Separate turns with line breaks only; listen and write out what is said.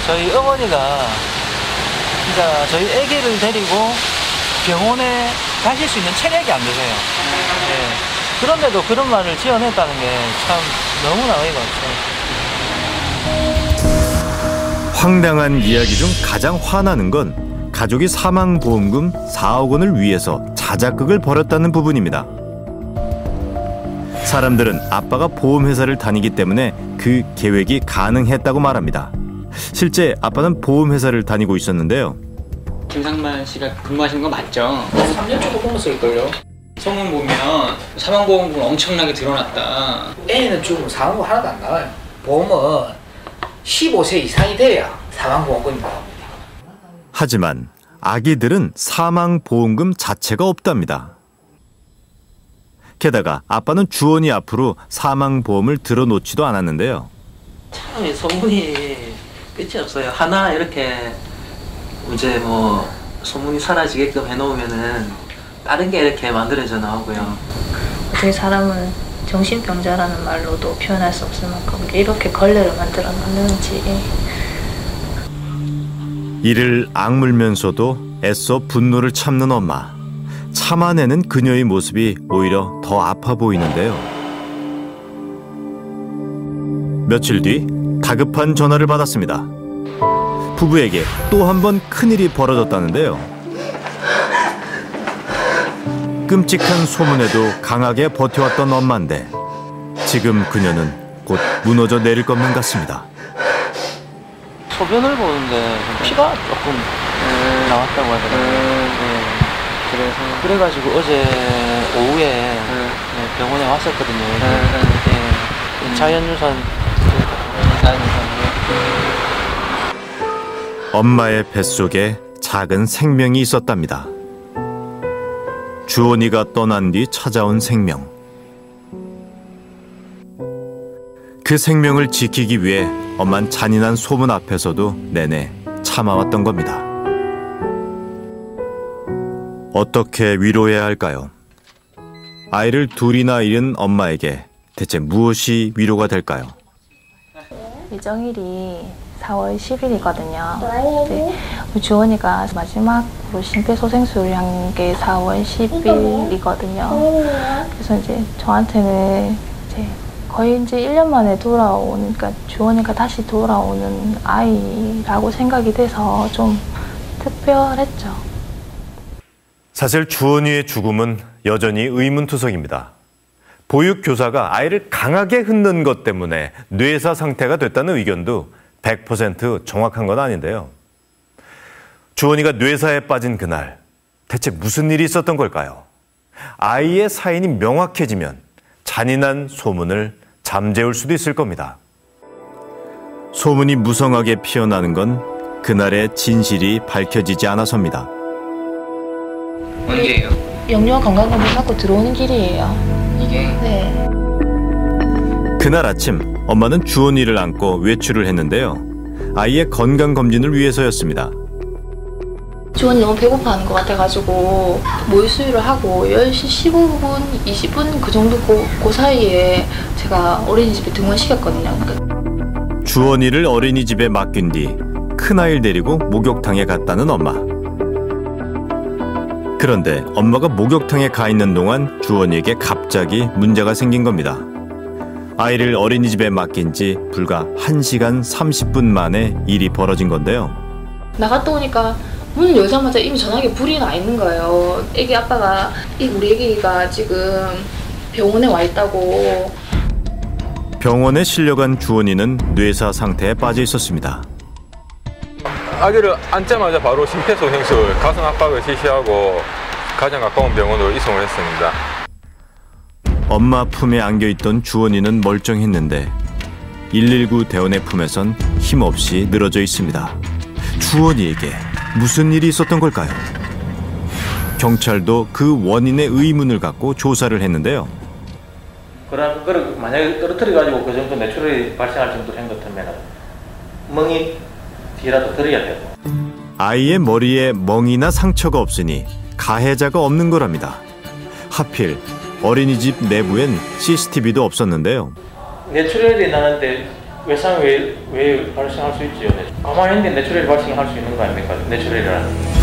저희 어머니가 진짜 저희 아기를 데리고 병원에 가실 수 있는 체력이 안 되세요. 네. 그런데도 그런 말을 지어냈다는 게 참 너무나 어이가 없어요.
황당한 이야기 중 가장 화나는 건 가족이 사망보험금 4억 원을 위해서 자작극을 벌였다는 부분입니다. 사람들은 아빠가 보험회사를 다니기 때문에 그 계획이 가능했다고 말합니다. 실제 아빠는 보험회사를 다니고 있었는데요.
김상만 씨가 근무하신 거 맞죠?
3년 정도 근무했을걸요.
소문 보면 사망보험금 엄청나게 드러났다.
애는 죽으면 사망보험 하나도 안 나와요. 보험은 15세 이상이 돼야 사망보험금이 나옵니다.
하지만 아기들은 사망보험금 자체가 없답니다. 게다가 아빠는 주원이 앞으로 사망보험을 들어놓지도 않았는데요.
참 소문이 끝이 없어요. 하나 이렇게 이제 뭐 소문이 사라지게끔 해놓으면은 다른 게 이렇게 만들어져 나오고요.
어떻게 사람은 정신병자라는 말로도 표현할 수 없을 만큼 이렇게 걸레를 만들어 놨는지.
이를 악물면서도 애써 분노를 참는 엄마. 참아내는 그녀의 모습이 오히려 더 아파 보이는데요. 며칠 뒤 다급한 전화를 받았습니다. 부부에게 또 한 번 큰일이 벌어졌다는데요. 끔찍한 소문에도 강하게 버텨왔던 엄마인데 지금 그녀는 곧 무너져 내릴 것만 같습니다.
소변을 보는데 피가 조금 나왔다고 하더라고요. 네. 그래가지고 어제 오후에 병원에 왔었거든요. 자연유산.
엄마의 뱃속에 작은 생명이 있었답니다. 주원이가 떠난 뒤 찾아온 생명. 그 생명을 지키기 위해 엄만 잔인한 소문 앞에서도 내내 참아왔던 겁니다. 어떻게 위로해야 할까요? 아이를 둘이나 잃은 엄마에게 대체 무엇이 위로가 될까요?
예정일이 4월 10일이거든요. 네, 주원이가 마지막으로 심폐소생술을 한 게 4월 10일이거든요. 그래서 이제 저한테는 이제 거의 이제 1년 만에 돌아오는, 그러니까 주원이가 다시 돌아오는 아이라고 생각이 돼서 좀 특별했죠.
사실 주원이의 죽음은 여전히 의문투성입니다. 보육교사가 아이를 강하게 흔든 것 때문에 뇌사 상태가 됐다는 의견도 100% 정확한 건 아닌데요. 주원이가 뇌사에 빠진 그날 대체 무슨 일이 있었던 걸까요? 아이의 사인이 명확해지면 잔인한 소문을 잠재울 수도 있을 겁니다. 소문이 무성하게 피어나는 건 그날의 진실이 밝혀지지 않아서입니다.
언제예요?
영유아 건강검진 받고 들어오는 길이에요.
이게?
네.
그날 아침 엄마는 주원이를 안고 외출을 했는데요. 아이의 건강검진을 위해서였습니다.
주원이 너무 배고파하는 것 같아가지고 모유수유를 하고 10시 15분, 20분 그 정도 그 사이에 제가 어린이집에 등원시켰거든요.
주원이를 어린이집에 맡긴 뒤 큰아이를 데리고 목욕탕에 갔다는 엄마. 그런데 엄마가 목욕탕에 가 있는 동안 주원이에게 갑자기 문제가 생긴 겁니다. 아이를 어린이집에 맡긴 지 불과 1시간 30분 만에 일이 벌어진 건데요.
나갔다 오니까 문을 열자마자 이미 전화기에 불이 나 있는 거예요. 애기 아빠가 우리 애기가 지금 병원에 와 있다고.
병원에 실려간 주원이는 뇌사 상태에 빠져 있었습니다.
아기를 앉자마자 바로 심폐소생술, 가슴 압박을 실시하고 가장 가까운 병원으로 이송을 했습니다.
엄마 품에 안겨있던 주원이는 멀쩡했는데 119 대원의 품에선 힘없이 늘어져 있습니다. 주원이에게 무슨 일이 있었던 걸까요? 경찰도 그 원인의 의문을 갖고 조사를 했는데요.
그런 거를 만약에 떨어뜨려가지고 그 정도 뇌출혈이 발생할 정도로 한 것 같으면 멍이 뒤라도 들어야 되고.
아이의 머리에 멍이나 상처가 없으니 가해자가 없는 거랍니다. 하필 어린이집 내부엔 CCTV도 없었는데요.
뇌출혈이 나는데
외상이 왜 발생할 수 있지요? 가만히 있는데 뇌출혈이 발생할 수 있는 거 아닙니까? 뇌출혈이라는.